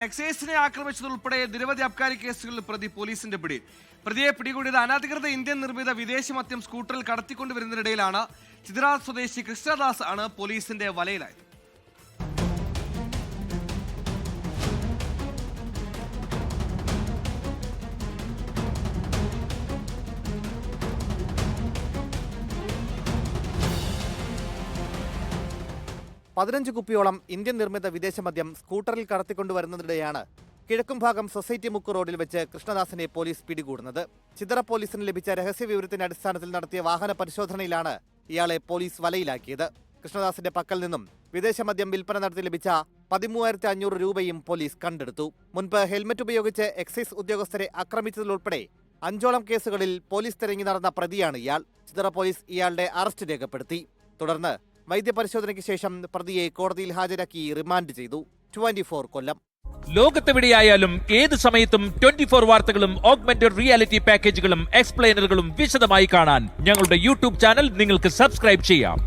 എക്സൈസിനെ ആക്രമിച്ചതുൾപ്പെടെ നിരവധി അബ്കാരി കേസുകളിൽ പ്രതി പോലീസിന്റെ പിടിയിൽ. പ്രതിയെ പിടികൂടിയത് അനധികൃത ഇന്ത്യൻ നിർമ്മിത വിദേശ മദ്യം സ്കൂട്ടറിൽ കടത്തിക്കൊണ്ടുവരുന്നതിനിടയിലാണ്. ചിതറാൽ സ്വദേശി കൃഷ്ണദാസ് ആണ് പോലീസിന്റെ വലയിലായത്. പതിനഞ്ച് കുപ്പിയോളം ഇന്ത്യൻ നിർമ്മിത വിദേശ മദ്യം സ്കൂട്ടറിൽ കടത്തിക്കൊണ്ടുവരുന്നതിനിടെയാണ് കിഴക്കുംഭാഗം സൊസൈറ്റി മുക്ക് റോഡിൽ വെച്ച് കൃഷ്ണദാസിനെ പോലീസ് പിടികൂടുന്നത്. ചിതറ പോലീസിന് ലഭിച്ച രഹസ്യ വിവരത്തിന്റെ അടിസ്ഥാനത്തിൽ നടത്തിയ വാഹന പരിശോധനയിലാണ് ഇയാളെ പോലീസ് വലയിലാക്കിയത്. കൃഷ്ണദാസിന്റെ പക്കൽ നിന്നും വിദേശ മദ്യം വിൽപ്പന നടത്തി ലഭിച്ച 13,500 രൂപയും പോലീസ് കണ്ടെടുത്തു. മുൻപ് ഹെൽമറ്റ് ഉപയോഗിച്ച് എക്സൈസ് ഉദ്യോഗസ്ഥരെ ആക്രമിച്ചതിലുൾപ്പെടെ 5ഓളം കേസുകളിൽ പോലീസ് തിരഞ്ഞു നടന്ന പ്രതിയാണ് ഇയാൾ. ചിതറ പോലീസ് ഇയാളുടെ അറസ്റ്റ് രേഖപ്പെടുത്തി. തുടർന്ന് വൈദ്യപരിശോധനയ്ക്ക് ശേഷം പ്രതിയെ കോടതിയിൽ ഹാജരാക്കി റിമാൻഡ് ചെയ്തു. 24 കൊല്ലം. ലോകത്തെവിടെയായാലും ഏത് സമയത്തും 24 വാർത്തകളും ഓഗ്മെന്റഡ് റിയാലിറ്റി പാക്കേജുകളും എക്സ്പ്ലെയിനറുകളും വിശദമായി കാണാൻ ഞങ്ങളുടെ യൂട്യൂബ് ചാനൽ നിങ്ങൾക്ക് സബ്സ്ക്രൈബ് ചെയ്യാം.